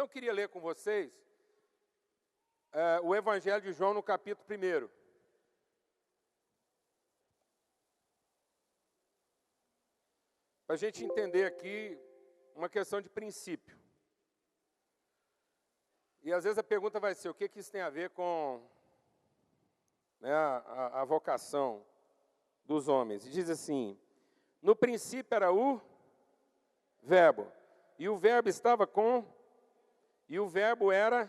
Então, eu queria ler com vocês o Evangelho de João no capítulo 1. Para a gente entender aqui uma questão de princípio. E às vezes a pergunta vai ser, o que isso tem a ver com a vocação dos homens? E diz assim, no princípio era o Verbo, e o Verbo estava com, e o Verbo era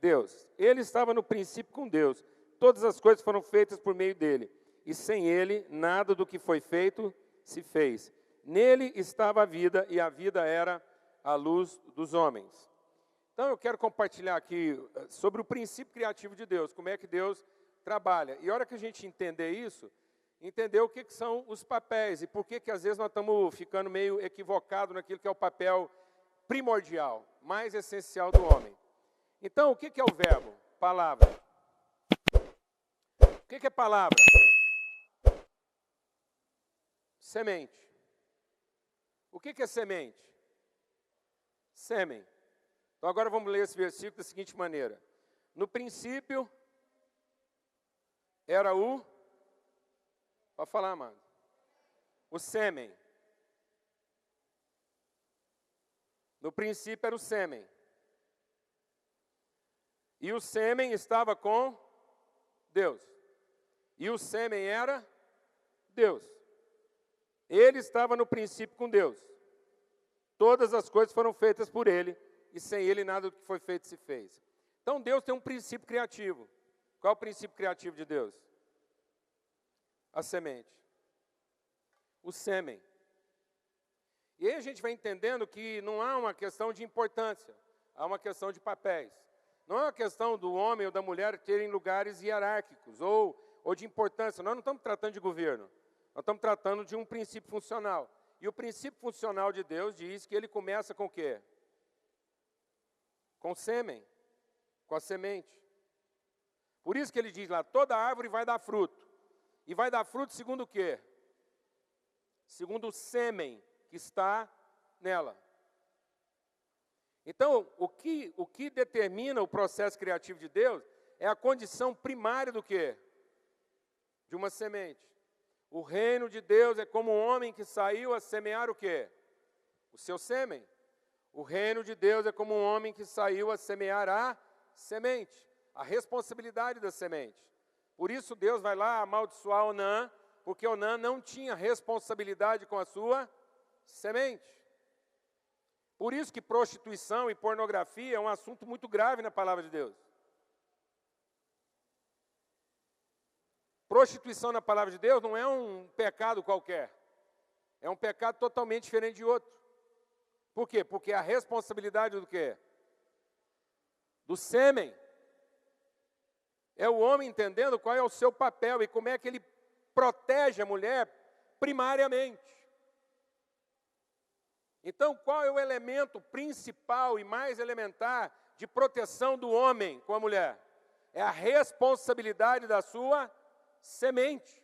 Deus. Ele estava no princípio com Deus. Todas as coisas foram feitas por meio dele, e sem ele nada do que foi feito se fez. Nele estava a vida, e a vida era a luz dos homens. Então eu quero compartilhar aqui sobre o princípio criativo de Deus, como é que Deus trabalha. E a hora que a gente entender isso, entender o que são os papéis, e por que às vezes nós estamos ficando meio equivocados naquilo que é o papel primordial, mais essencial do homem. Então, o que é o verbo? Palavra. O que é palavra? Semente. O que é semente? Sêmen. Então agora vamos ler esse versículo da seguinte maneira. No princípio era o... Pode falar, amado. O sêmen. No princípio era o sêmen. E o sêmen estava com Deus. E o sêmen era Deus. Ele estava no princípio com Deus. Todas as coisas foram feitas por ele, e sem ele nada do que foi feito se fez. Então Deus tem um princípio criativo. Qual é o princípio criativo de Deus? A semente. O sêmen. E aí a gente vai entendendo que não há uma questão de importância, há uma questão de papéis. Não é uma questão do homem ou da mulher terem lugares hierárquicos ou de importância. Nós não estamos tratando de governo. Nós estamos tratando de um princípio funcional. E o princípio funcional de Deus diz que ele começa com o quê? Com sêmen, com a semente. Por isso que ele diz lá, toda árvore vai dar fruto. E vai dar fruto segundo o quê? Segundo o sêmen que está nela. Então, o que determina o processo criativo de Deus é a condição primária do quê? De uma semente. O reino de Deus é como um homem que saiu a semear o quê? O seu sêmen. O reino de Deus é como um homem que saiu a semear a semente. A responsabilidade da semente. Por isso Deus vai lá amaldiçoar Onã, porque Onã não tinha responsabilidade com a sua semente. Por isso que prostituição e pornografia é um assunto muito grave na palavra de Deus. Prostituição na palavra de Deus não é um pecado qualquer. É um pecado totalmente diferente de outro. Por quê? Porque a responsabilidade do quê? Do sêmen. É o homem entendendo qual é o seu papel e como é que ele protege a mulher primariamente. Então, qual é o elemento principal e mais elementar de proteção do homem com a mulher? É a responsabilidade da sua semente.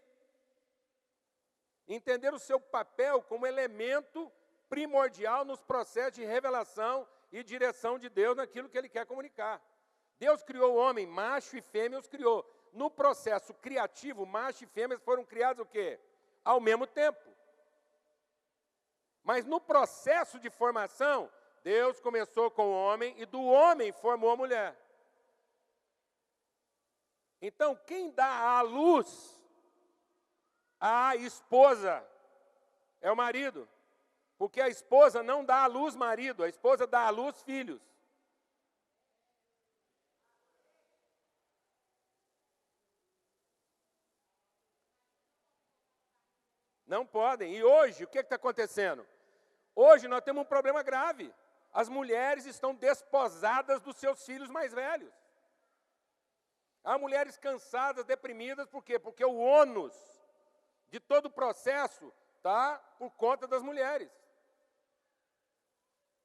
Entender o seu papel como elemento primordial nos processos de revelação e direção de Deus naquilo que ele quer comunicar. Deus criou o homem, macho e fêmea os criou. No processo criativo, macho e fêmea foram criados o quê? Ao mesmo tempo. Mas no processo de formação, Deus começou com o homem e do homem formou a mulher. Então, quem dá à luz a esposa é o marido. Porque a esposa não dá à luz marido, a esposa dá à luz filhos. Não podem. E hoje, o que está acontecendo? Hoje nós temos um problema grave. As mulheres estão desposadas dos seus filhos mais velhos. Há mulheres cansadas, deprimidas, por quê? Porque o ônus de todo o processo está por conta das mulheres.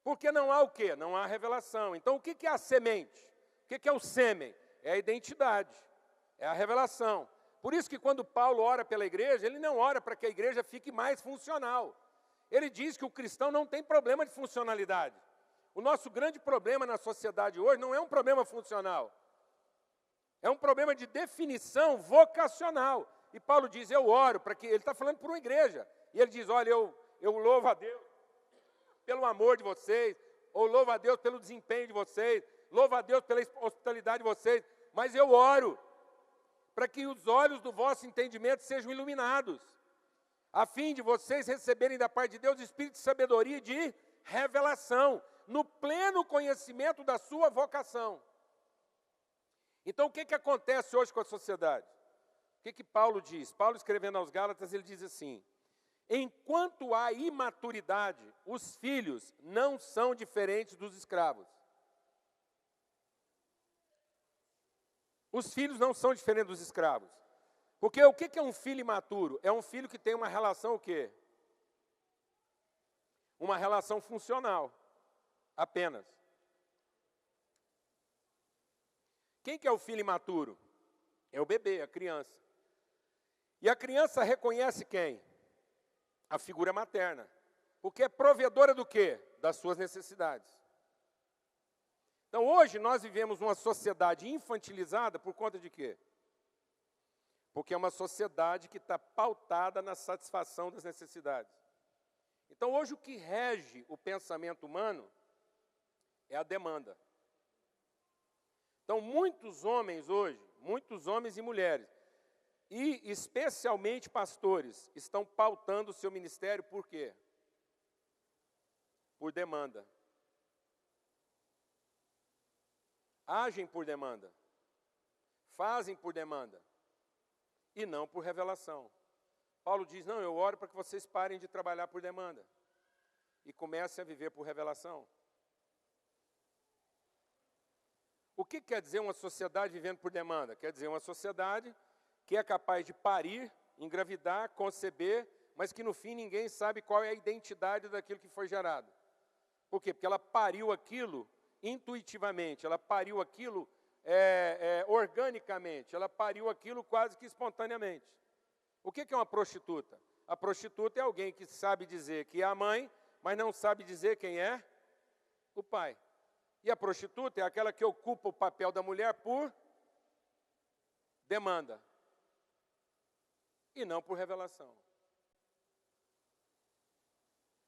Porque não há o quê? Não há revelação. Então, o que é a semente? O que é o sêmen? É a identidade, é a revelação. Por isso que quando Paulo ora pela igreja, ele não ora para que a igreja fique mais funcional. Ele diz que o cristão não tem problema de funcionalidade. O nosso grande problema na sociedade hoje não é um problema funcional. É um problema de definição vocacional. E Paulo diz, eu oro para que... Ele está falando por uma igreja. E ele diz, olha, eu louvo a Deus pelo amor de vocês, ou louvo a Deus pelo desempenho de vocês, louvo a Deus pela hospitalidade de vocês, mas eu oro para que os olhos do vosso entendimento sejam iluminados, a fim de vocês receberem da parte de Deus o espírito de sabedoria e de revelação, no pleno conhecimento da sua vocação. Então, o que acontece hoje com a sociedade? O que Paulo diz? Paulo, escrevendo aos Gálatas, ele diz assim, enquanto há imaturidade, os filhos não são diferentes dos escravos. Os filhos não são diferentes dos escravos. Porque o que é um filho imaturo? É um filho que tem uma relação o quê? Uma relação funcional, apenas. Quem que é o filho imaturo? É o bebê, a criança. E a criança reconhece quem? A figura materna. Porque é provedora do quê? Das suas necessidades. Então, hoje, nós vivemos uma sociedade infantilizada por conta de quê? Porque é uma sociedade que está pautada na satisfação das necessidades. Então, hoje, o que rege o pensamento humano é a demanda. Então, muitos homens hoje, muitos homens e mulheres, e especialmente pastores, estão pautando o seu ministério por quê? Por demanda. Agem por demanda. Fazem por demanda. E não por revelação. Paulo diz, não, eu oro para que vocês parem de trabalhar por demanda. E comecem a viver por revelação. O que quer dizer uma sociedade vivendo por demanda? Quer dizer uma sociedade que é capaz de parir, engravidar, conceber, mas que no fim ninguém sabe qual é a identidade daquilo que foi gerado. Por quê? Porque ela pariu aquilo intuitivamente, ela pariu aquilo organicamente, ela pariu aquilo quase que espontaneamente. O que é uma prostituta? A prostituta é alguém que sabe dizer que é a mãe, mas não sabe dizer quem é o pai. E a prostituta é aquela que ocupa o papel da mulher por demanda. E não por revelação.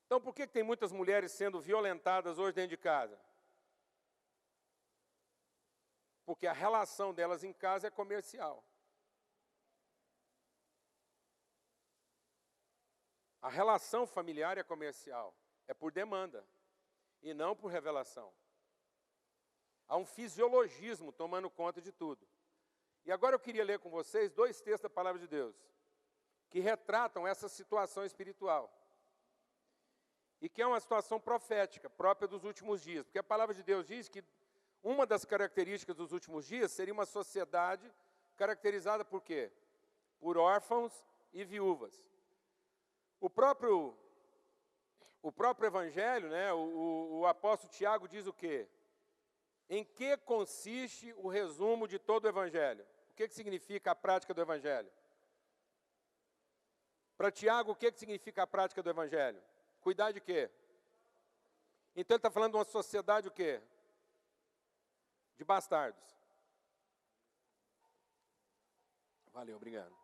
Então, por que tem muitas mulheres sendo violentadas hoje dentro de casa? Porque a relação delas em casa é comercial. A relação familiar é comercial, é por demanda, e não por revelação. Há um fisiologismo tomando conta de tudo. E agora eu queria ler com vocês 2 textos da Palavra de Deus, que retratam essa situação espiritual. E que é uma situação profética, própria dos últimos dias. Porque a Palavra de Deus diz que uma das características dos últimos dias seria uma sociedade caracterizada por quê? Por órfãos e viúvas. O próprio Evangelho, né, o apóstolo Tiago diz o quê? Em que consiste o resumo de todo o Evangelho? O que significa a prática do Evangelho? Para Tiago, o que significa a prática do Evangelho? Cuidar de quê? Então ele está falando de uma sociedade o quê? De bastardos. Valeu, obrigado.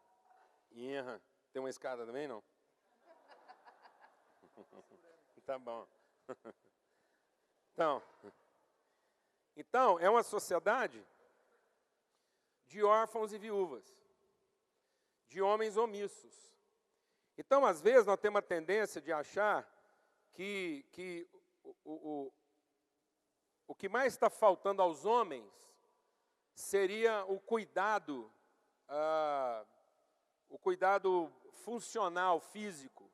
Tem uma escada também, não? Tá bom. Então, é uma sociedade de órfãos e viúvas, de homens omissos. Então, às vezes, nós temos a tendência de achar que o que mais está faltando aos homens seria o cuidado funcional, físico.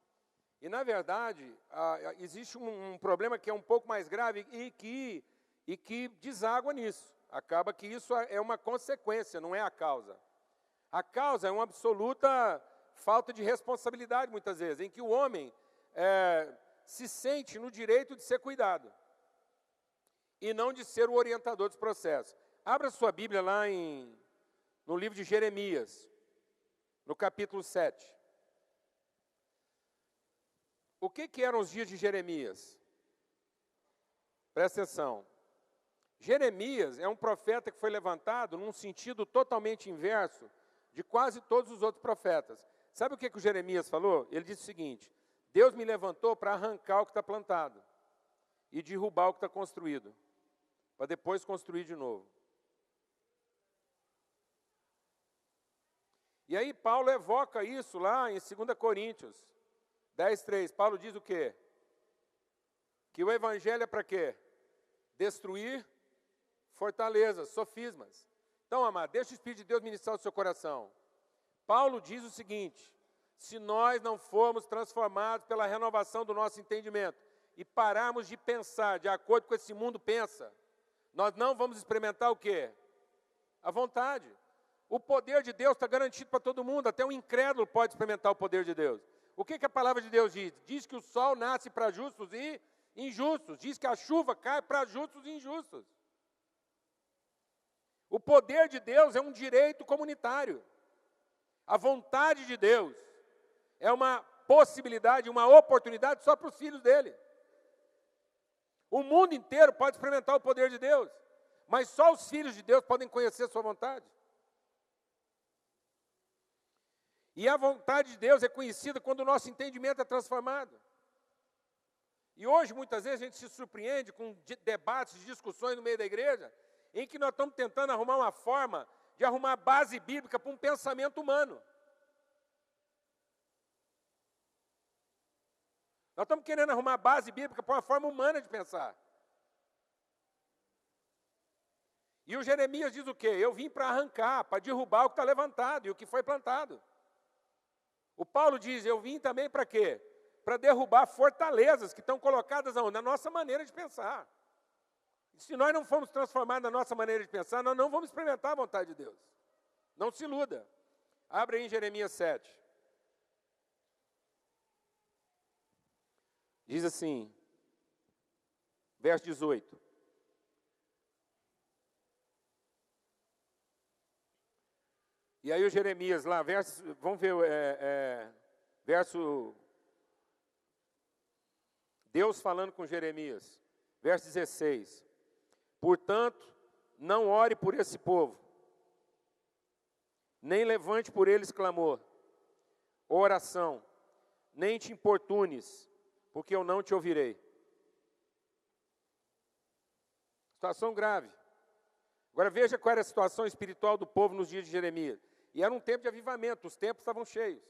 E, na verdade, existe um problema que é um pouco mais grave e que deságua nisso. Acaba que isso é uma consequência, não é a causa. A causa é uma absoluta falta de responsabilidade, muitas vezes, em que o homem se sente no direito de ser cuidado e não de ser o orientador dos processos. Abra sua Bíblia lá no livro de Jeremias, no capítulo 7. O que eram os dias de Jeremias? Presta atenção. Jeremias é um profeta que foi levantado num sentido totalmente inverso de quase todos os outros profetas. Sabe o que o Jeremias falou? Ele disse o seguinte: Deus me levantou para arrancar o que está plantado e derrubar o que está construído, para depois construir de novo. E aí Paulo evoca isso lá em 2 Coríntios 10:3. Paulo diz o quê? Que o evangelho é para quê? Destruir fortalezas, sofismas. Então, amado, deixa o Espírito de Deus ministrar o seu coração. Paulo diz o seguinte: se nós não formos transformados pela renovação do nosso entendimento e pararmos de pensar de acordo com esse mundo pensa, nós não vamos experimentar o quê? A vontade. O poder de Deus está garantido para todo mundo, até um incrédulo pode experimentar o poder de Deus. O que a palavra de Deus diz? Diz que o sol nasce para justos e injustos, diz que a chuva cai para justos e injustos. O poder de Deus é um direito comunitário. A vontade de Deus é uma possibilidade, uma oportunidade só para os filhos dele. O mundo inteiro pode experimentar o poder de Deus, mas só os filhos de Deus podem conhecer a sua vontade. E a vontade de Deus é conhecida quando o nosso entendimento é transformado. E hoje, muitas vezes, a gente se surpreende com debates, discussões no meio da igreja, em que nós estamos tentando arrumar uma forma de arrumar base bíblica para um pensamento humano. Nós estamos querendo arrumar base bíblica para uma forma humana de pensar. E o Jeremias diz o quê? Eu vim para arrancar, para derrubar o que está levantado e o que foi plantado. O Paulo diz, eu vim também para quê? Para derrubar fortalezas que estão colocadas na nossa maneira de pensar. E se nós não formos transformados na nossa maneira de pensar, nós não vamos experimentar a vontade de Deus. Não se iluda. Abre aí em Jeremias 7. Diz assim, verso 18. E aí o Jeremias lá, vamos ver, verso, Deus falando com Jeremias, verso 16. Portanto, não ore por esse povo, nem levante por eles clamor, oração, nem te importunes, porque eu não te ouvirei. Situação grave. Agora veja qual era a situação espiritual do povo nos dias de Jeremias. E era um tempo de avivamento, os templos estavam cheios.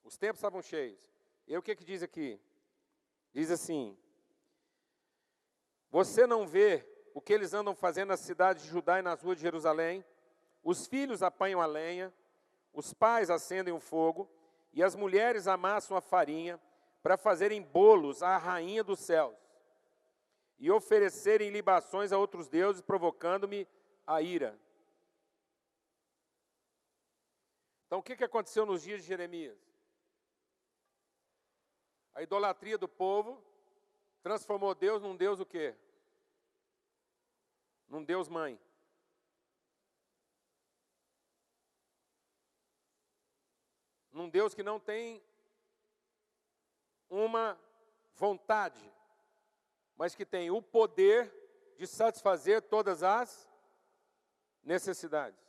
Os templos estavam cheios. E o que diz aqui? Diz assim: você não vê o que eles andam fazendo nas cidades de Judá e nas ruas de Jerusalém? Os filhos apanham a lenha, os pais acendem o fogo, e as mulheres amassam a farinha para fazerem bolos à rainha dos céus e oferecerem libações a outros deuses, provocando-me a ira. Então, o que aconteceu nos dias de Jeremias? A idolatria do povo transformou Deus num Deus o quê? Num Deus mãe. Num Deus que não tem uma vontade, mas que tem o poder de satisfazer todas as necessidades.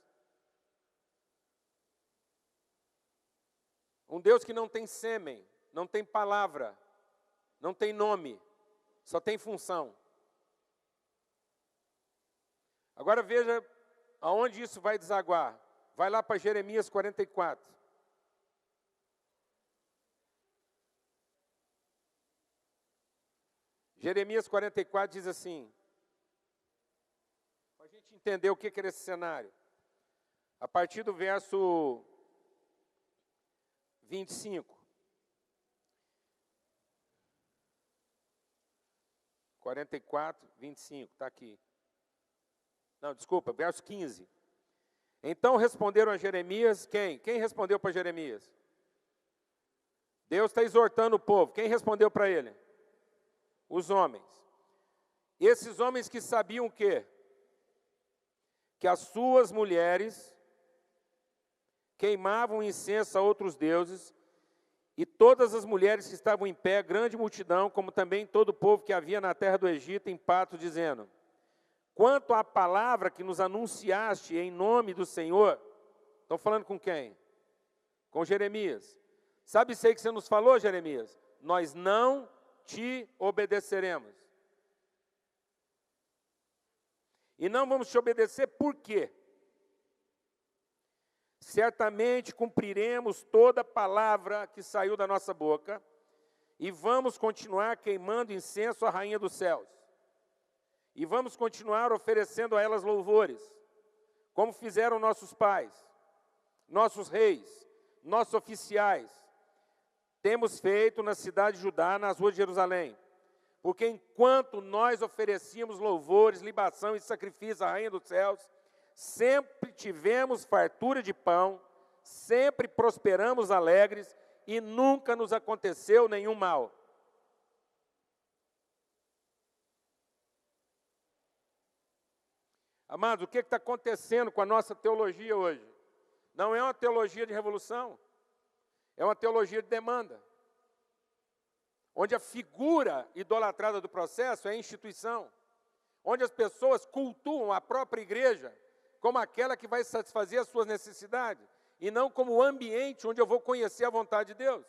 Um Deus que não tem sêmen, não tem palavra, não tem nome, só tem função. Agora veja aonde isso vai desaguar. Vai lá para Jeremias 44. Jeremias 44 diz assim, para a gente entender o que era esse cenário. A partir do verso 25. 44, 25, está aqui. Não, desculpa, verso 15. Então responderam a Jeremias, quem? Quem respondeu para Jeremias? Deus está exortando o povo. Quem respondeu para ele? Os homens. Esses homens que sabiam o quê? Que as suas mulheres queimavam incenso a outros deuses E todas as mulheres que estavam em pé, grande multidão, como também todo o povo que havia na terra do Egito, em pacto, dizendo: quanto à palavra que nos anunciaste em nome do Senhor, estão falando com quem? Com Jeremias. Sabe isso aí que você nos falou, Jeremias? Nós não te obedeceremos. E não vamos te obedecer por quê? Certamente cumpriremos toda palavra que saiu da nossa boca e vamos continuar queimando incenso à rainha dos céus. E vamos continuar oferecendo a elas louvores, como fizeram nossos pais, nossos reis, nossos oficiais. Temos feito na cidade de Judá, nas ruas de Jerusalém. Porque enquanto nós oferecíamos louvores, libação e sacrifício à rainha dos céus, sempre tivemos fartura de pão, sempre prosperamos alegres e nunca nos aconteceu nenhum mal. Amados, o que está acontecendo com a nossa teologia hoje? Não é uma teologia de revolução, é uma teologia de demanda. Onde a figura idolatrada do processo é a instituição. Onde as pessoas cultuam a própria igreja como aquela que vai satisfazer as suas necessidades, e não como o ambiente onde eu vou conhecer a vontade de Deus.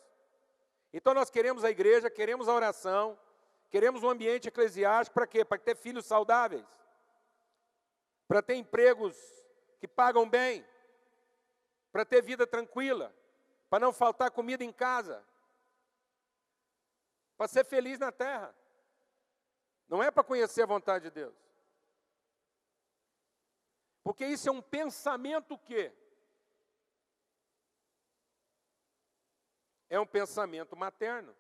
Então nós queremos a igreja, queremos a oração, queremos um ambiente eclesiástico para quê? Para ter filhos saudáveis, para ter empregos que pagam bem, para ter vida tranquila, para não faltar comida em casa, para ser feliz na terra. Não é para conhecer a vontade de Deus. Porque isso é um pensamento que é um pensamento materno,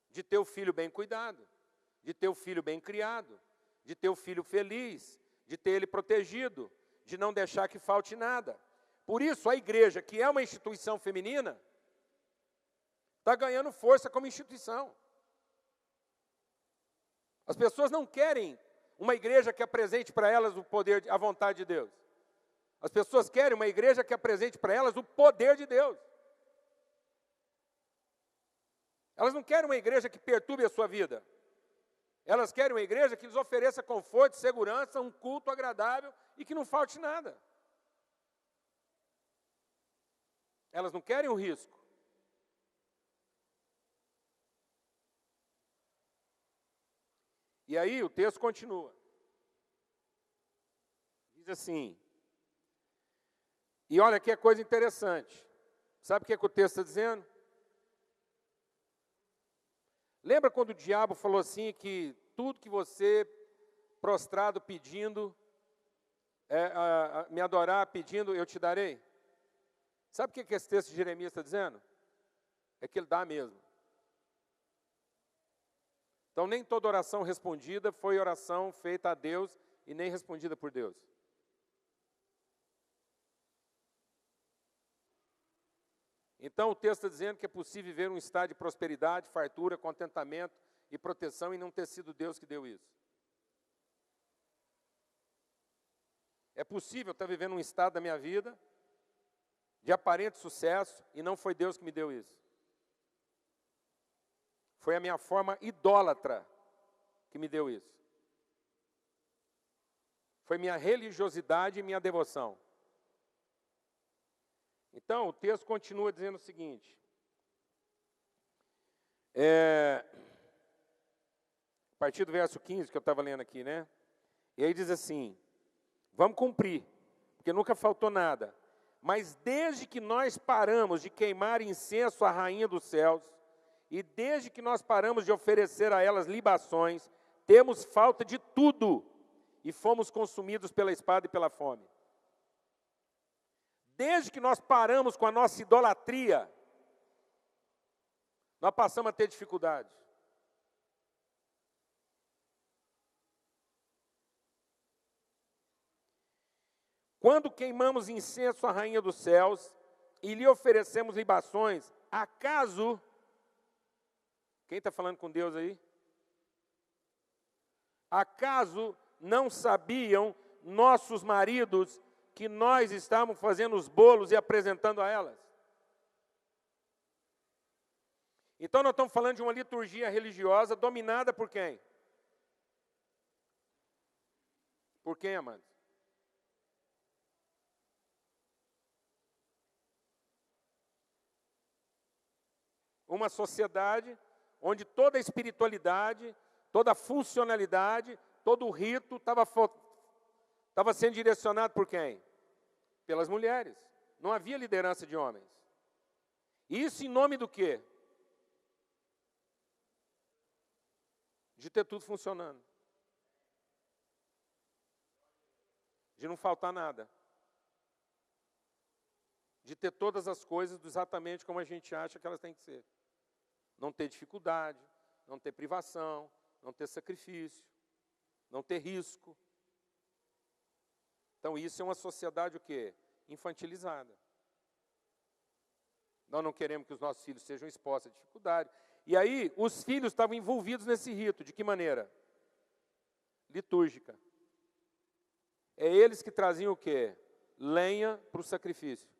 de ter o filho bem cuidado, de ter o filho bem criado, de ter o filho feliz, de ter ele protegido, de não deixar que falte nada. Por isso, a igreja, que é uma instituição feminina, está ganhando força como instituição. As pessoas não querem uma igreja que apresente para elas o poder, a vontade de Deus. As pessoas querem uma igreja que apresente para elas o poder de Deus. Elas não querem uma igreja que perturbe a sua vida. Elas querem uma igreja que lhes ofereça conforto, segurança, um culto agradável e que não falte nada. Elas não querem o risco. E aí o texto continua. Diz assim, e olha que coisa interessante. Sabe o que o texto está dizendo? Lembra quando o diabo falou assim, que tudo que você prostrado pedindo, me adorar pedindo, eu te darei? Sabe o que esse texto de Jeremias está dizendo? É que ele dá mesmo. Então, nem toda oração respondida foi oração feita a Deus e nem respondida por Deus. Então, o texto está dizendo que é possível viver um estado de prosperidade, fartura, contentamento e proteção e não ter sido Deus que deu isso. É possível estar vivendo um estado da minha vida de aparente sucesso e não foi Deus que me deu isso. Foi a minha forma idólatra que me deu isso. Foi minha religiosidade e minha devoção. Então, o texto continua dizendo o seguinte. A partir do verso 15, que eu estava lendo aqui, né? E aí diz assim, vamos cumprir, porque nunca faltou nada. Mas desde que nós paramos de queimar incenso à rainha dos céus, e desde que nós paramos de oferecer a elas libações, temos falta de tudo e fomos consumidos pela espada e pela fome. Desde que nós paramos com a nossa idolatria, nós passamos a ter dificuldades. Quando queimamos incenso à rainha dos céus e lhe oferecemos libações, acaso... Quem está falando com Deus aí? Acaso não sabiam nossos maridos que nós estávamos fazendo os bolos e apresentando a elas? Então nós estamos falando de uma liturgia religiosa dominada por quem? Por quem, amados? Uma sociedade onde toda a espiritualidade, toda a funcionalidade, todo o rito estava sendo direcionado por quem? Pelas mulheres. Não havia liderança de homens. Isso em nome do quê? De ter tudo funcionando. De não faltar nada. De ter todas as coisas exatamente como a gente acha que elas têm que ser. Não ter dificuldade, não ter privação, não ter sacrifício, não ter risco. Então isso é uma sociedade o quê? Infantilizada. Nós não queremos que os nossos filhos sejam expostos à dificuldade. E aí os filhos estavam envolvidos nesse rito. De que maneira? Litúrgica. É eles que traziam o quê? Lenha para o sacrifício.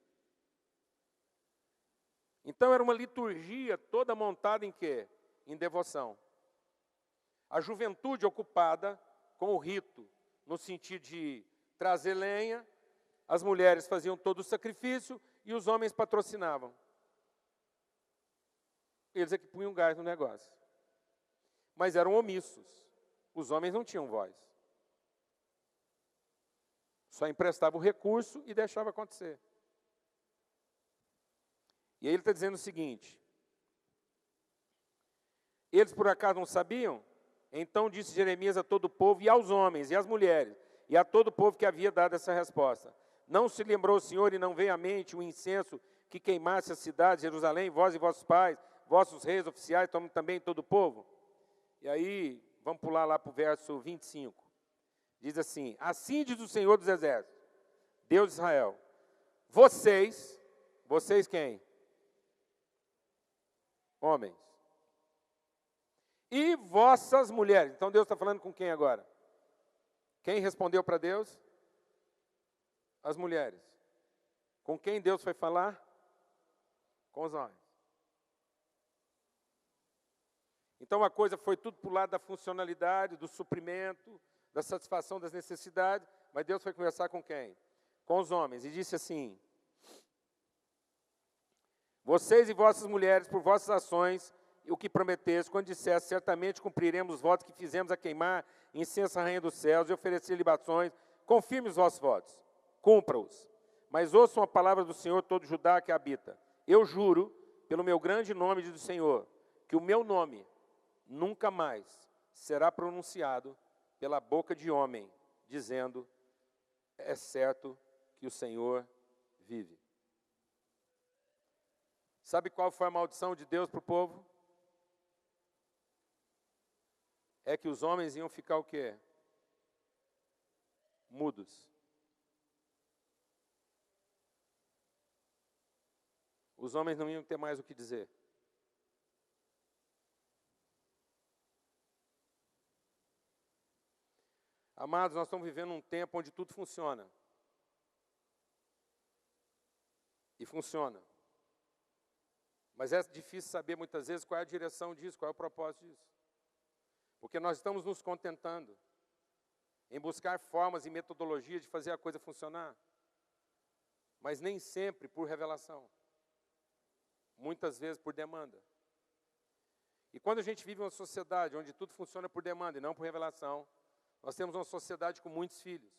Então era uma liturgia toda montada em quê? Em devoção. A juventude ocupada com o rito, no sentido de trazer lenha, as mulheres faziam todo o sacrifício e os homens patrocinavam. Eles é que punham gás no negócio. Mas eram omissos. Os homens não tinham voz. Só emprestava o recurso e deixava acontecer. E aí ele está dizendo o seguinte: eles por acaso não sabiam? Então disse Jeremias a todo o povo, e aos homens, e às mulheres, e a todo o povo que havia dado essa resposta: não se lembrou o Senhor e não veio à mente o incenso que queimasse a cidade de Jerusalém, vós e vossos pais, vossos reis oficiais, também todo o povo? E aí, vamos pular lá para o verso 25. Diz assim: assim diz o Senhor dos Exércitos, Deus de Israel, vocês quem? Homens. E vossas mulheres. Então Deus está falando com quem agora? Quem respondeu para Deus? As mulheres. Com quem Deus foi falar? Com os homens. Então a coisa foi tudo para o lado da funcionalidade, do suprimento, da satisfação das necessidades, mas Deus foi conversar com quem? Com os homens. E disse assim: vocês e vossas mulheres, por vossas ações, o que prometeste, quando disseste, certamente cumpriremos os votos que fizemos a queimar incenso à rainha dos céus e oferecer libações, confirme os vossos votos, cumpra-os. Mas ouçam a palavra do Senhor, todo Judá que habita. Eu juro, pelo meu grande nome, diz o Senhor, que o meu nome nunca mais será pronunciado pela boca de homem, dizendo, é certo que o Senhor vive. Sabe qual foi a maldição de Deus para o povo? É que os homens iam ficar o quê? Mudos. Os homens não iam ter mais o que dizer. Amados, nós estamos vivendo um tempo onde tudo funciona. E funciona. Mas é difícil saber muitas vezes qual é a direção disso, qual é o propósito disso. Porque nós estamos nos contentando em buscar formas e metodologias de fazer a coisa funcionar. Mas nem sempre por revelação. Muitas vezes por demanda. E quando a gente vive uma sociedade onde tudo funciona por demanda e não por revelação, nós temos uma sociedade com muitos filhos,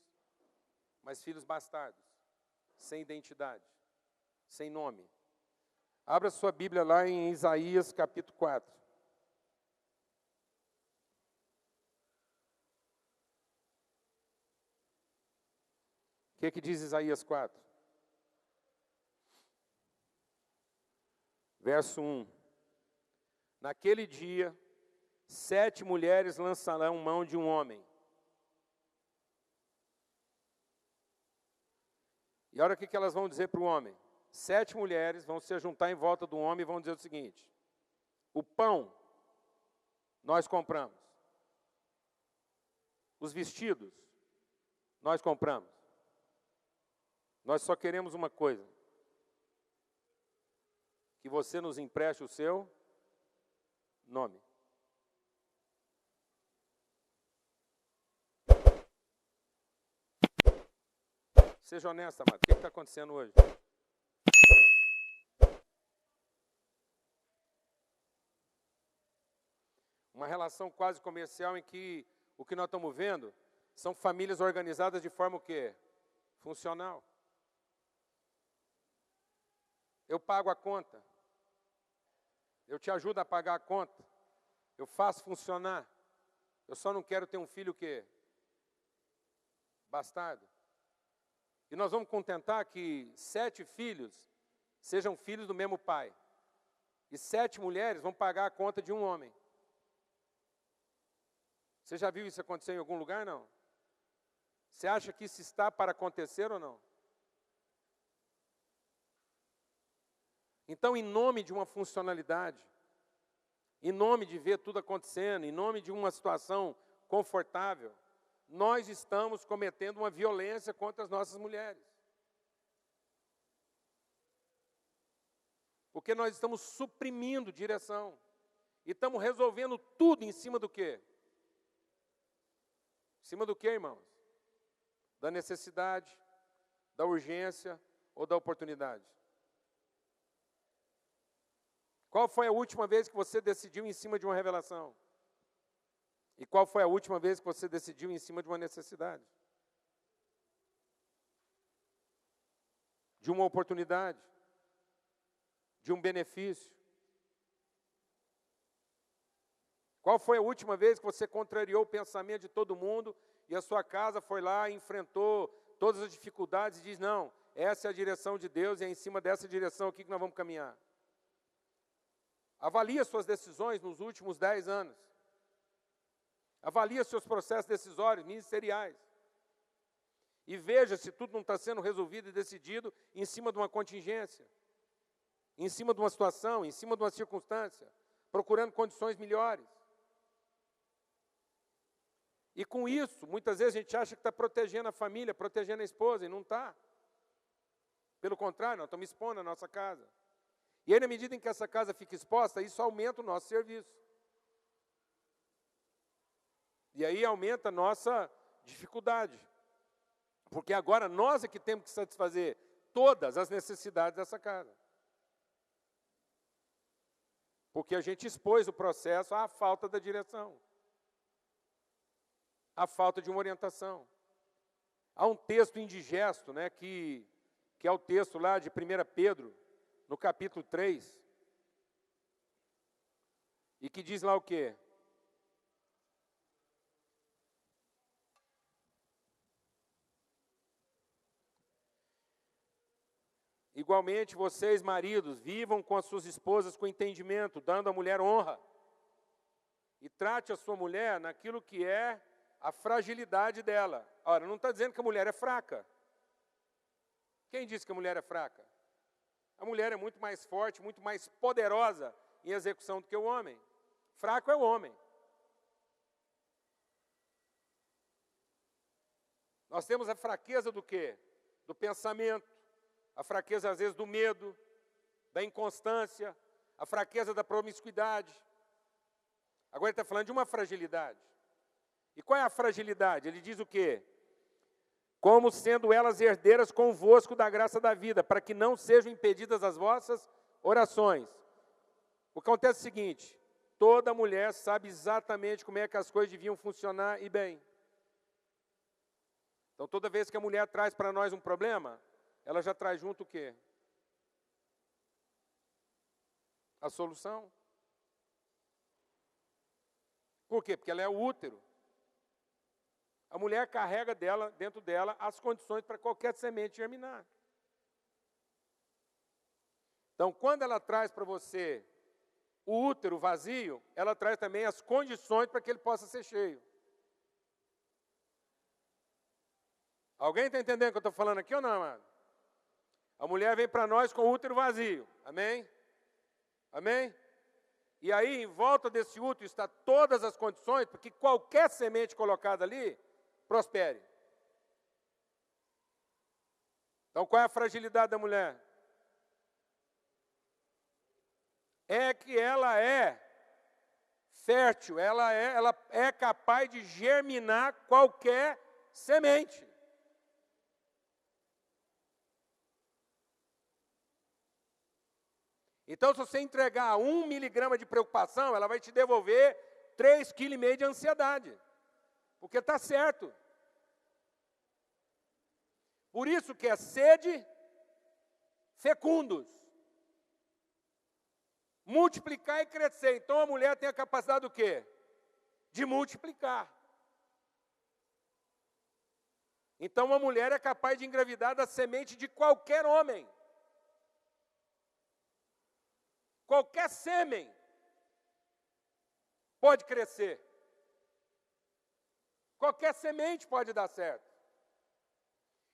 mas filhos bastardos, sem identidade, sem nome. Abra sua Bíblia lá em Isaías capítulo 4. O que diz Isaías 4? Verso 1. Naquele dia, 7 mulheres lançarão mão de um homem. E olha o que elas vão dizer para o homem. 7 mulheres vão se juntar em volta do homem e vão dizer o seguinte: o pão nós compramos. Os vestidos nós compramos. Nós só queremos uma coisa: que você nos empreste o seu nome. Seja honesta, amado. O que está acontecendo hoje? Uma relação quase comercial em que o que nós estamos vendo são famílias organizadas de forma o quê? Funcional. Eu pago a conta. Eu te ajudo a pagar a conta. Eu faço funcionar. Eu só não quero ter um filho o quê? Bastardo. E nós vamos contentar que 7 filhos sejam filhos do mesmo pai. E 7 mulheres vão pagar a conta de um homem. Você já viu isso acontecer em algum lugar, não? Você acha que isso está para acontecer ou não? Então, em nome de uma funcionalidade, em nome de ver tudo acontecendo, em nome de uma situação confortável, nós estamos cometendo uma violência contra as nossas mulheres. Porque nós estamos suprimindo direção. E estamos resolvendo tudo em cima do quê? Em cima do quê, irmãos? Da necessidade, da urgência ou da oportunidade? Qual foi a última vez que você decidiu em cima de uma revelação? E qual foi a última vez que você decidiu em cima de uma necessidade? De uma oportunidade? De um benefício? Qual foi a última vez que você contrariou o pensamento de todo mundo e a sua casa foi lá e enfrentou todas as dificuldades e diz, não, essa é a direção de Deus e é em cima dessa direção aqui que nós vamos caminhar? Avalie as suas decisões nos últimos 10 anos. Avalie os seus processos decisórios, ministeriais. E veja se tudo não está sendo resolvido e decidido em cima de uma contingência, em cima de uma situação, em cima de uma circunstância, procurando condições melhores. E com isso, muitas vezes a gente acha que está protegendo a família, protegendo a esposa, e não está. Pelo contrário, nós estamos expondo a nossa casa. E aí, na medida em que essa casa fica exposta, isso aumenta o nosso serviço. E aí aumenta a nossa dificuldade. Porque agora nós é que temos que satisfazer todas as necessidades dessa casa. Porque a gente expôs o processo à falta da direção. À falta de uma orientação. Há um texto indigesto, né, que é o texto lá de 1 Pedro, no capítulo 3, e que diz lá o quê? Igualmente, vocês, maridos, vivam com as suas esposas com entendimento, dando à mulher honra. E trate a sua mulher naquilo que é a fragilidade dela. Ora, não está dizendo que a mulher é fraca. Quem disse que a mulher é fraca? A mulher é muito mais forte, muito mais poderosa em execução do que o homem. Fraco é o homem. Nós temos a fraqueza do quê? Do pensamento, a fraqueza às vezes do medo, da inconstância, a fraqueza da promiscuidade. Agora ele está falando de uma fragilidade. E qual é a fragilidade? Ele diz o quê? Como sendo elas herdeiras convosco da graça da vida, para que não sejam impedidas as vossas orações. O que acontece é o seguinte, toda mulher sabe exatamente como é que as coisas deviam funcionar e bem. Então, toda vez que a mulher traz para nós um problema, ela já traz junto o quê? A solução. Por quê? Porque ela é o útero. A mulher carrega dentro dela as condições para qualquer semente germinar. Então, quando ela traz para você o útero vazio, ela traz também as condições para que ele possa ser cheio. Alguém está entendendo o que eu estou falando aqui ou não, amado? A mulher vem para nós com o útero vazio. Amém? Amém? E aí, em volta desse útero, está todas as condições para que qualquer semente colocada ali prospere. Então, qual é a fragilidade da mulher? É que ela é fértil, ela é capaz de germinar qualquer semente. Então, se você entregar 1 miligrama de preocupação, ela vai te devolver 3,5 kg de ansiedade. Porque está certo. Por isso que é sede fecundos. Multiplicar e crescer. Então, a mulher tem a capacidade do quê? De multiplicar. Então, uma mulher é capaz de engravidar da semente de qualquer homem. Qualquer sêmen pode crescer. Qualquer semente pode dar certo.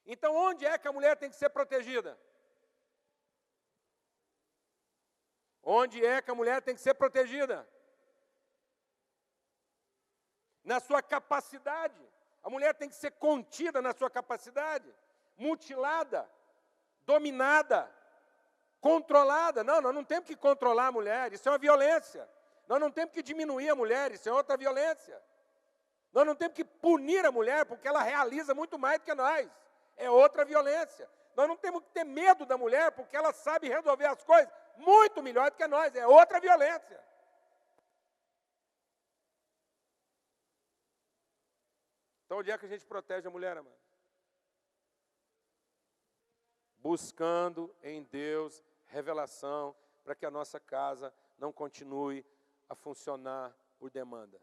Então, onde é que a mulher tem que ser protegida? Onde é que a mulher tem que ser protegida? Na sua capacidade. A mulher tem que ser contida na sua capacidade, mutilada, dominada, controlada. Não, nós não temos que controlar a mulher, isso é uma violência. Nós não temos que diminuir a mulher, isso é outra violência. Nós não temos que punir a mulher, porque ela realiza muito mais do que nós. É outra violência. Nós não temos que ter medo da mulher, porque ela sabe resolver as coisas muito melhor do que nós. É outra violência. Então, onde é que a gente protege a mulher, amado? Buscando em Deus revelação, para que a nossa casa não continue a funcionar por demanda.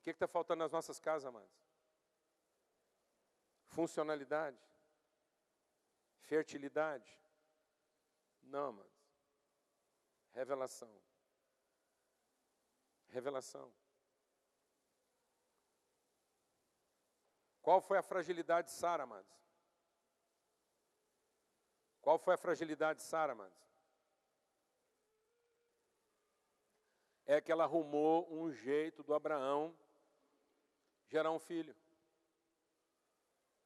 O que está faltando nas nossas casas, amados? Funcionalidade? Fertilidade? Não, amados. Revelação. Revelação. Qual foi a fragilidade de Sara, amados? Qual foi a fragilidade de Sara, amados? É que ela arrumou um jeito do Abraão gerar um filho.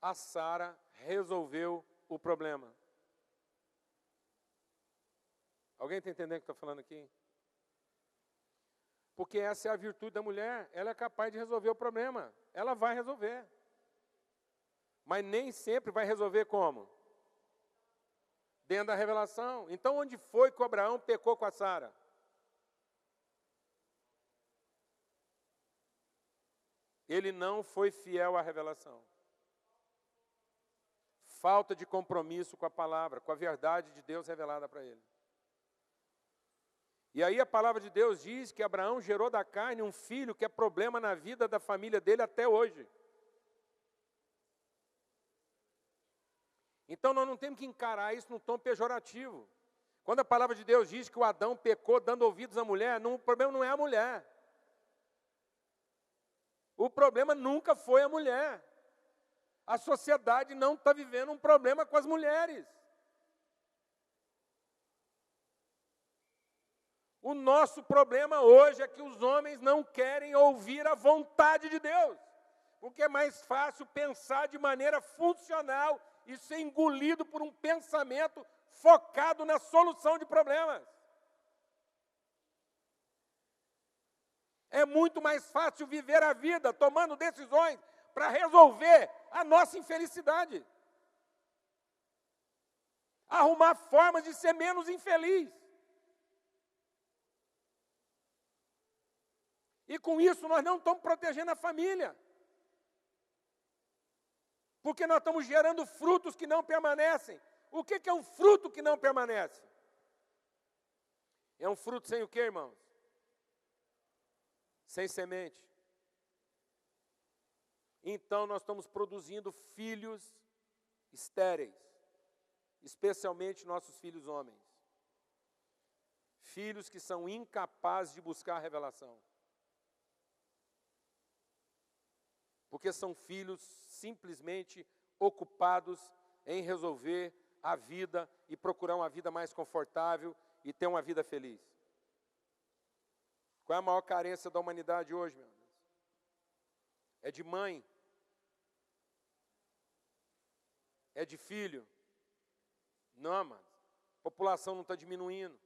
A Sara resolveu o problema. Alguém está entendendo o que eu estou falando aqui? Porque essa é a virtude da mulher, ela é capaz de resolver o problema. Ela vai resolver. Mas nem sempre vai resolver como? Dentro da revelação. Então, onde foi que o Abraão pecou com a Sara? Ele não foi fiel à revelação. Falta de compromisso com a palavra, com a verdade de Deus revelada para ele. E aí a palavra de Deus diz que Abraão gerou da carne um filho que é problema na vida da família dele até hoje. Então nós não temos que encarar isso num tom pejorativo. Quando a palavra de Deus diz que o Adão pecou dando ouvidos à mulher, o problema não é a mulher. O problema nunca foi a mulher. A sociedade não está vivendo um problema com as mulheres. O nosso problema hoje é que os homens não querem ouvir a vontade de Deus. Porque é mais fácil pensar de maneira funcional e ser engolido por um pensamento focado na solução de problemas. É muito mais fácil viver a vida tomando decisões para resolver a nossa infelicidade. Arrumar formas de ser menos infeliz. E com isso nós não estamos protegendo a família. Porque nós estamos gerando frutos que não permanecem. O que é um fruto que não permanece? É um fruto sem o quê, irmãos? Sem semente. Então nós estamos produzindo filhos estéreis, especialmente nossos filhos homens. Filhos que são incapazes de buscar a revelação. Porque são filhos simplesmente ocupados em resolver a vida e procurar uma vida mais confortável e ter uma vida feliz. Qual é a maior carência da humanidade hoje, meu Deus? É de mãe? É de filho? Não, mano. população não está diminuindo.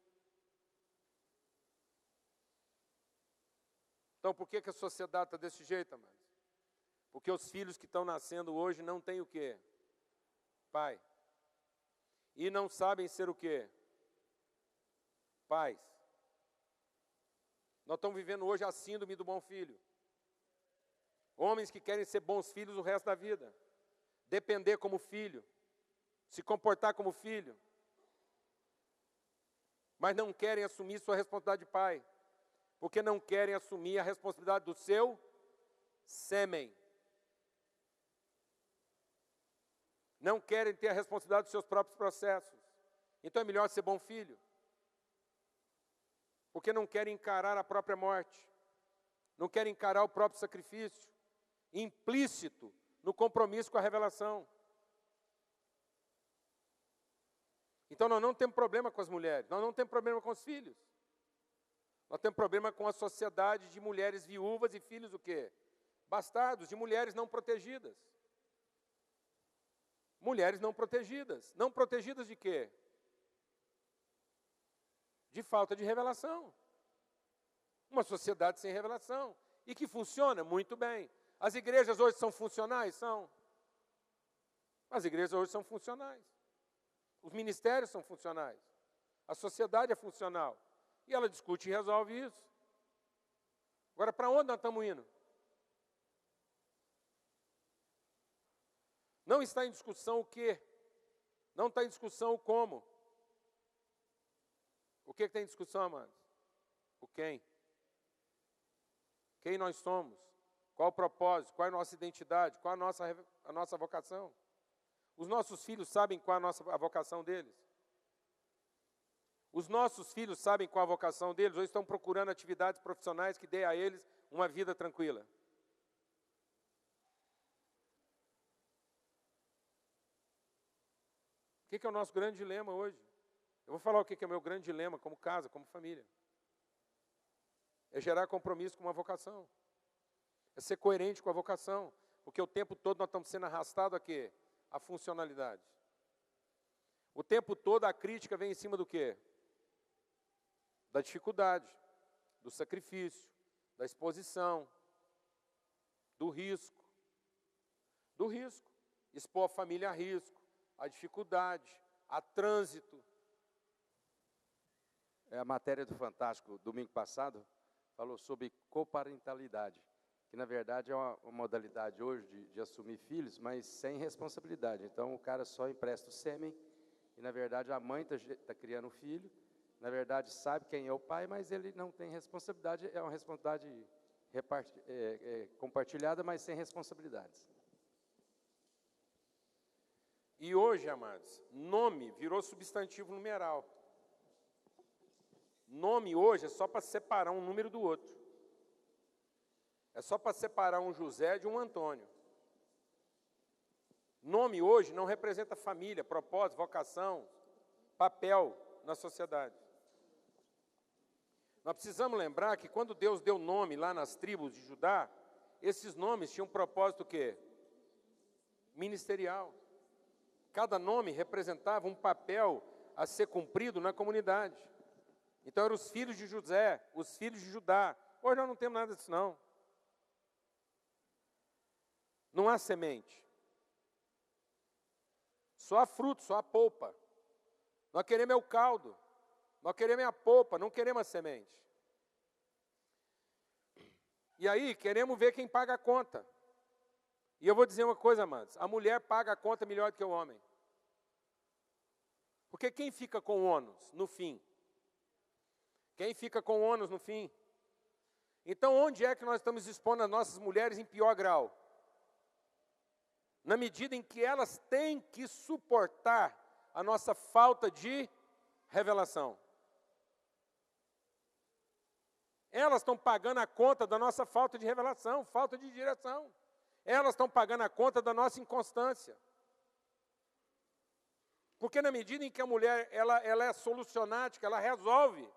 Então, por que a sociedade está desse jeito, amados? Porque os filhos que estão nascendo hoje não têm o quê? Pai. E não sabem ser o quê? Pais. Nós estamos vivendo hoje a síndrome do bom filho. Homens que querem ser bons filhos o resto da vida. Depender como filho. Se comportar como filho. Mas não querem assumir sua responsabilidade de pai. Porque não querem assumir a responsabilidade do seu sêmen. Não querem ter a responsabilidade dos seus próprios processos. Então é melhor ser bom filho. Porque não querem encarar a própria morte. Não querem encarar o próprio sacrifício. Implícito no compromisso com a revelação. Então nós não temos problema com as mulheres. Nós não temos problema com os filhos. Nós temos problema com a sociedade de mulheres viúvas e filhos o quê? Bastardos, de mulheres não protegidas. Mulheres não protegidas. Não protegidas de quê? De falta de revelação. Uma sociedade sem revelação. E que funciona muito bem. As igrejas hoje são funcionais? São. As igrejas hoje são funcionais. Os ministérios são funcionais. A sociedade é funcional. E ela discute e resolve isso. Agora, para onde nós estamos indo? Não está em discussão o quê? Não está em discussão o como. O que está em discussão, amados? O quem. Quem nós somos? Qual o propósito? Qual é a nossa identidade? Qual a nossa vocação? Os nossos filhos sabem qual a vocação deles? Os nossos filhos sabem qual a vocação deles? Ou estão procurando atividades profissionais que dê a eles uma vida tranquila? O que é o nosso grande dilema hoje? Eu vou falar o que é o meu grande dilema como casa, como família. É gerar compromisso com uma vocação. É ser coerente com a vocação. Porque o tempo todo nós estamos sendo arrastados a quê? A funcionalidade. O tempo todo a crítica vem em cima do quê? Da dificuldade, do sacrifício, da exposição, do risco. Do risco. Expor a família a risco, a dificuldade, a trânsito. A matéria do Fantástico, domingo passado, falou sobre coparentalidade, que na verdade é uma modalidade hoje de assumir filhos, mas sem responsabilidade. Então o cara só empresta o sêmen e na verdade a mãe está criando o filho, na verdade sabe quem é o pai, mas ele não tem responsabilidade, é uma responsabilidade compartilhada, mas sem responsabilidades. E hoje, amados, nome virou substantivo numeral. Nome hoje é só para separar um número do outro. É só para separar um José de um Antônio. Nome hoje não representa família, propósito, vocação, papel na sociedade. Nós precisamos lembrar que quando Deus deu nome lá nas tribos de Judá, esses nomes tinham um propósito o quê? Ministerial. Cada nome representava um papel a ser cumprido na comunidade. Então eram os filhos de José, os filhos de Judá. Hoje nós não temos nada disso não. Não há semente. Só há fruto, só há polpa. Nós queremos é o caldo. Nós queremos é a polpa, não queremos a semente. E aí queremos ver quem paga a conta. E eu vou dizer uma coisa, amados. A mulher paga a conta melhor do que o homem. Porque quem fica com o ônus no fim? Quem fica com o ônus no fim? Então, onde é que nós estamos expondo as nossas mulheres em pior grau? Na medida em que elas têm que suportar a nossa falta de revelação. Elas estão pagando a conta da nossa falta de revelação, falta de direção. Elas estão pagando a conta da nossa inconstância. Porque na medida em que a mulher ela é solucionática, ela resolve,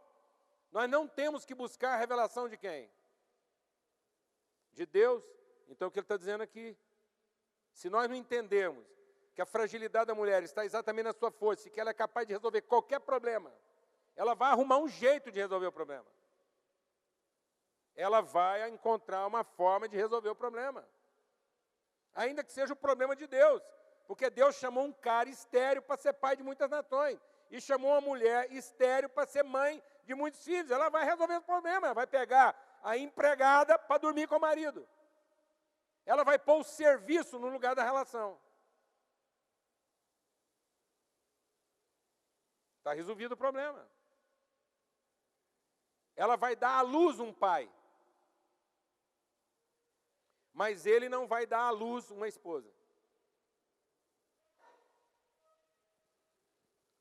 nós não temos que buscar a revelação de quem? De Deus. Então o que ele está dizendo aqui? Se nós não entendermos que a fragilidade da mulher está exatamente na sua força e que ela é capaz de resolver qualquer problema, ela vai arrumar um jeito de resolver o problema. Ela vai encontrar uma forma de resolver o problema. Ainda que seja o problema de Deus. Porque Deus chamou um cara estéril para ser pai de muitas nações. E chamou uma mulher estéril para ser mãe de muitos filhos. Ela vai resolver o problema. Ela vai pegar a empregada para dormir com o marido. Ela vai pôr o serviço no lugar da relação. Está resolvido o problema. Ela vai dar à luz um pai. Mas ele não vai dar à luz uma esposa.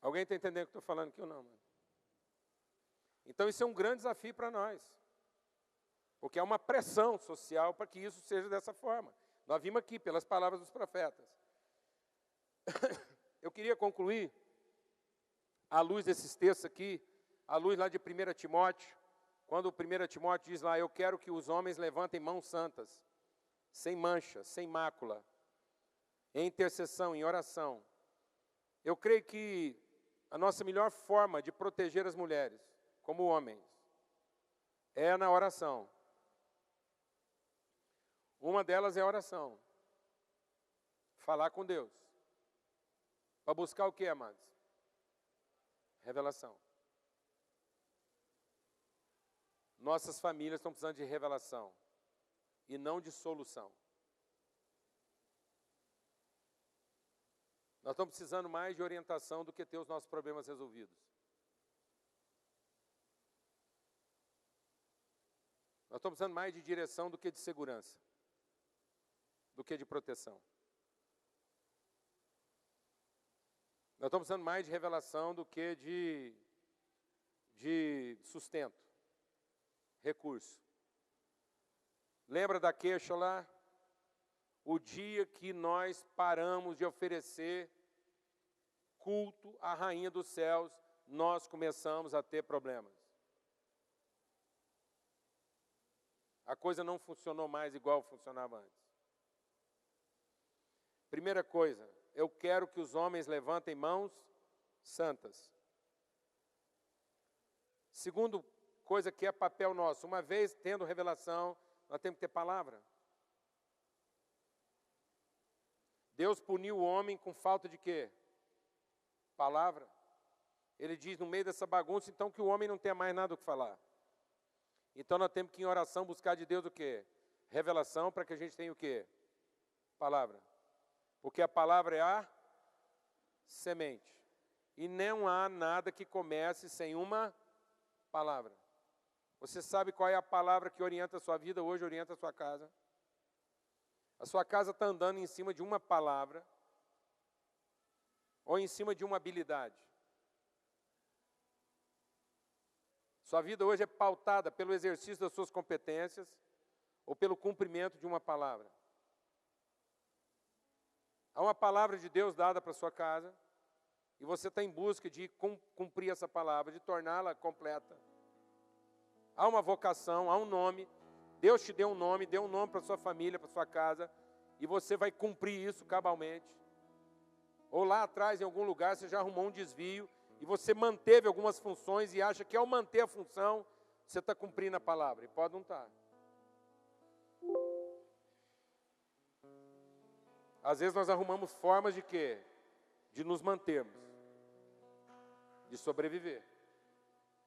Alguém está entendendo o que eu estou falando aqui ou não? Mano? Então isso é um grande desafio para nós. Porque há uma pressão social para que isso seja dessa forma. Nós vimos aqui pelas palavras dos profetas. Eu queria concluir, à luz desses textos aqui, à luz lá de 1 Timóteo, quando o 1 Timóteo diz lá, eu quero que os homens levantem mãos santas, sem mancha, sem mácula, em intercessão, em oração. Eu creio que a nossa melhor forma de proteger as mulheres, como homens, é na oração. Uma delas é a oração. Falar com Deus. Para buscar o que, amados? Revelação. Nossas famílias estão precisando de revelação. E não de solução. Nós estamos precisando mais de orientação do que ter os nossos problemas resolvidos. Nós estamos precisando mais de direção do que de segurança. Do que de proteção. Nós estamos precisando mais de revelação do que de sustento. Recurso. Lembra da queixa lá? O dia que nós paramos de oferecer culto à Rainha dos Céus, nós começamos a ter problemas. A coisa não funcionou mais igual funcionava antes. Primeira coisa, eu quero que os homens levantem mãos santas. Segundo coisa que é papel nosso, uma vez tendo revelação, nós temos que ter palavra. Deus puniu o homem com falta de quê? Palavra. Ele diz no meio dessa bagunça, então, que o homem não tenha mais nada o que falar. Então, nós temos que, em oração, buscar de Deus o quê? Revelação, para que a gente tenha o quê? Palavra. Porque a palavra é a semente. E não há nada que comece sem uma palavra. Você sabe qual é a palavra que orienta a sua vida hoje, orienta a sua casa? A sua casa está andando em cima de uma palavra ou em cima de uma habilidade. Sua vida hoje é pautada pelo exercício das suas competências ou pelo cumprimento de uma palavra. Há uma palavra de Deus dada para a sua casa e você está em busca de cumprir essa palavra, de torná-la completa. Há uma vocação, há um nome. Deus te deu um nome para sua família, para sua casa, e você vai cumprir isso cabalmente. Ou lá atrás, em algum lugar, você já arrumou um desvio, e você manteve algumas funções, e acha que ao manter a função, você está cumprindo a palavra, e pode não estar. Às vezes nós arrumamos formas de quê? De nos mantermos, de sobreviver.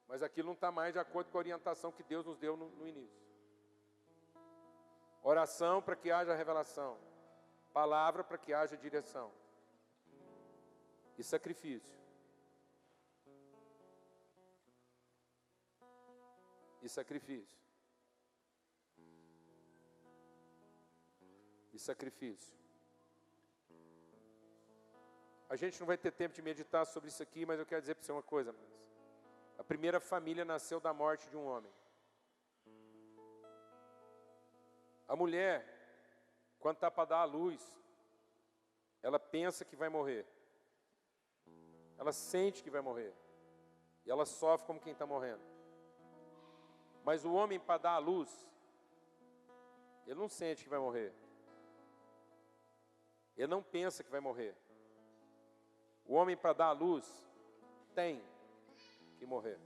Mas aquilo não está mais de acordo com a orientação que Deus nos deu no início. Oração para que haja revelação. Palavra para que haja direção. E sacrifício. E sacrifício. E sacrifício. A gente não vai ter tempo de meditar sobre isso aqui, mas eu quero dizer para você uma coisa, mas a primeira família nasceu da morte de um homem. A mulher, quando está para dar à luz, ela pensa que vai morrer. Ela sente que vai morrer. E ela sofre como quem está morrendo. Mas o homem, para dar à luz, ele não sente que vai morrer. Ele não pensa que vai morrer. O homem, para dar à luz, tem que morrer.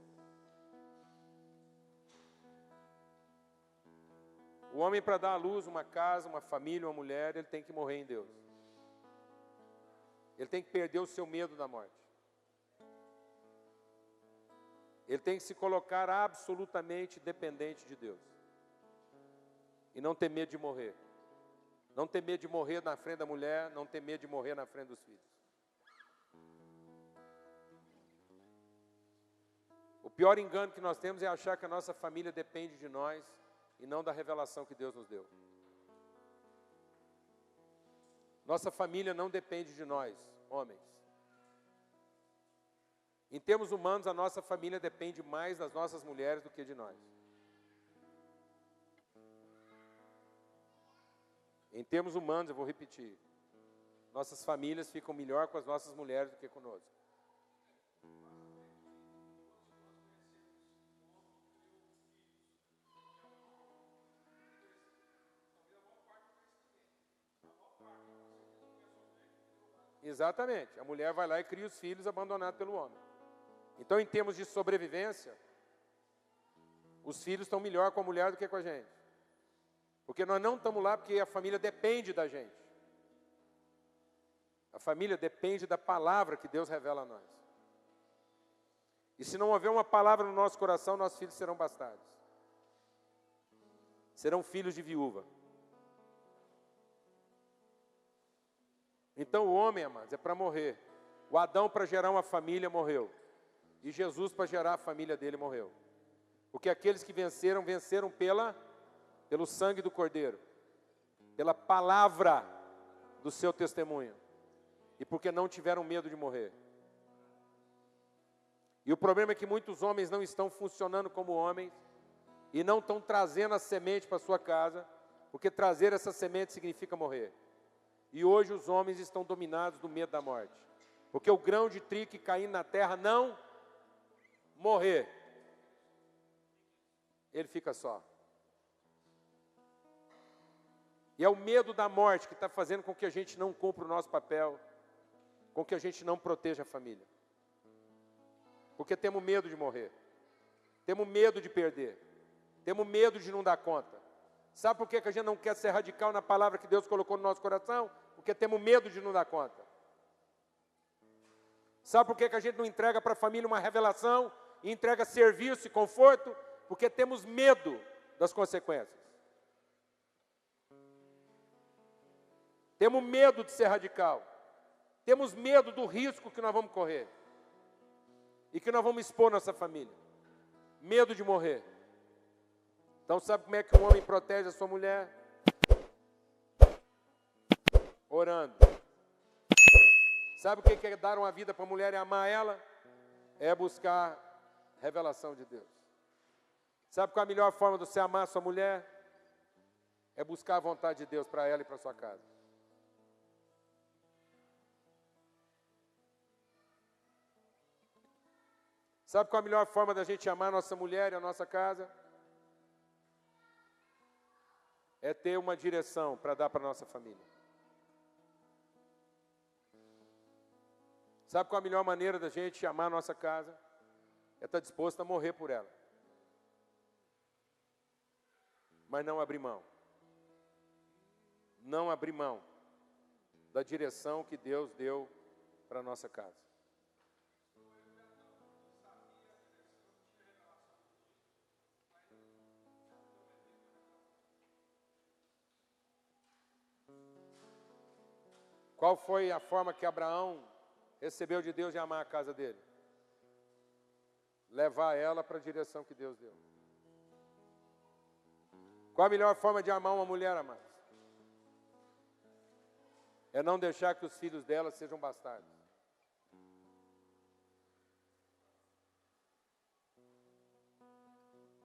O homem, para dar à luz uma casa, uma família, uma mulher, ele tem que morrer em Deus. Ele tem que perder o seu medo da morte. Ele tem que se colocar absolutamente dependente de Deus. E não ter medo de morrer. Não ter medo de morrer na frente da mulher, não ter medo de morrer na frente dos filhos. O pior engano que nós temos é achar que a nossa família depende de nós e não da revelação que Deus nos deu. Nossa família não depende de nós, homens. Em termos humanos, a nossa família depende mais das nossas mulheres do que de nós. Em termos humanos, eu vou repetir, nossas famílias ficam melhor com as nossas mulheres do que conosco. Exatamente, a mulher vai lá e cria os filhos abandonados pelo homem. Então, em termos de sobrevivência, os filhos estão melhor com a mulher do que com a gente. Porque nós não estamos lá porque a família depende da gente. A família depende da palavra que Deus revela a nós. E se não houver uma palavra no nosso coração, nossos filhos serão bastardos. Serão filhos de viúva. Então o homem, amados, é para morrer. O Adão, para gerar uma família, morreu. E Jesus, para gerar a família dele, morreu. Porque aqueles que venceram, venceram pelo sangue do Cordeiro. Pela palavra do seu testemunho. E porque não tiveram medo de morrer. E o problema é que muitos homens não estão funcionando como homens. E não estão trazendo a semente para sua casa. Porque trazer essa semente significa morrer. E hoje os homens estão dominados do medo da morte. Porque o grão de trigo que cair na terra não morrer, ele fica só. E é o medo da morte que está fazendo com que a gente não cumpra o nosso papel, com que a gente não proteja a família. Porque temos medo de morrer, temos medo de perder, temos medo de não dar conta. Sabe por que a gente não quer ser radical na palavra que Deus colocou no nosso coração? Porque temos medo de não dar conta. Sabe por que a gente não entrega para a família uma revelação e entrega serviço e conforto? Porque temos medo das consequências. Temos medo de ser radical. Temos medo do risco que nós vamos correr. E que nós vamos expor nossa família. Medo de morrer. Então sabe como é que um homem protege a sua mulher? Orando. Sabe o que é dar uma vida para a mulher e amar ela? É buscar revelação de Deus. Sabe qual é a melhor forma de você amar a sua mulher? É buscar a vontade de Deus para ela e para sua casa. Sabe qual é a melhor forma da gente amar a nossa mulher e a nossa casa? É ter uma direção para dar para a nossa família. Sabe qual a melhor maneira da gente amar a nossa casa? É estar disposto a morrer por ela. Mas não abrir mão. Não abrir mão da direção que Deus deu para a nossa casa. Qual foi a forma que Abraão recebeu de Deus de amar a casa dele? Levar ela para a direção que Deus deu. Qual a melhor forma de amar uma mulher, amados? É não deixar que os filhos dela sejam bastardos.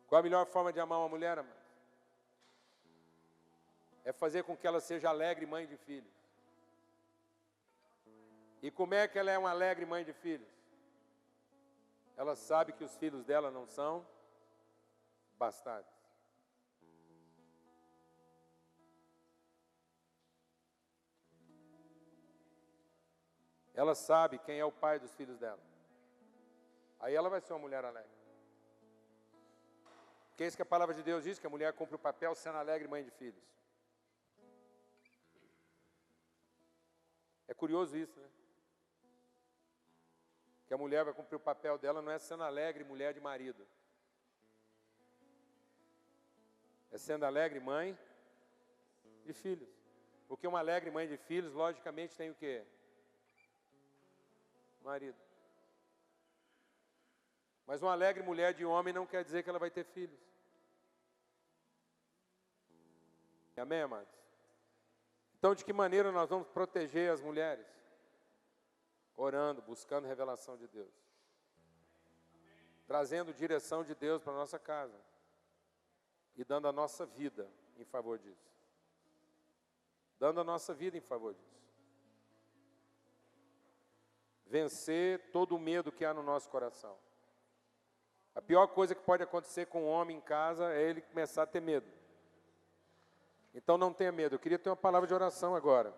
Qual a melhor forma de amar uma mulher, amados? É fazer com que ela seja alegre mãe de filhos. E como é que ela é uma alegre mãe de filhos? Ela sabe que os filhos dela não são bastardos. ela sabe quem é o pai dos filhos dela. Aí ela vai ser uma mulher alegre. Porque é isso que a palavra de Deus diz, que a mulher cumpre o papel sendo alegre mãe de filhos. É curioso isso, né? Que a mulher vai cumprir o papel dela não é sendo alegre mulher de marido. É sendo alegre mãe de filhos. Porque uma alegre mãe de filhos, logicamente, tem o quê? Marido. Mas uma alegre mulher de homem não quer dizer que ela vai ter filhos. Amém, amados? Então, de que maneira nós vamos proteger as mulheres? Orando, buscando revelação de Deus. Trazendo direção de Deus para a nossa casa. E dando a nossa vida em favor disso. Dando a nossa vida em favor disso. Vencer todo o medo que há no nosso coração. A pior coisa que pode acontecer com um homem em casa é ele começar a ter medo. Então não tenha medo. Eu queria ter uma palavra de oração agora.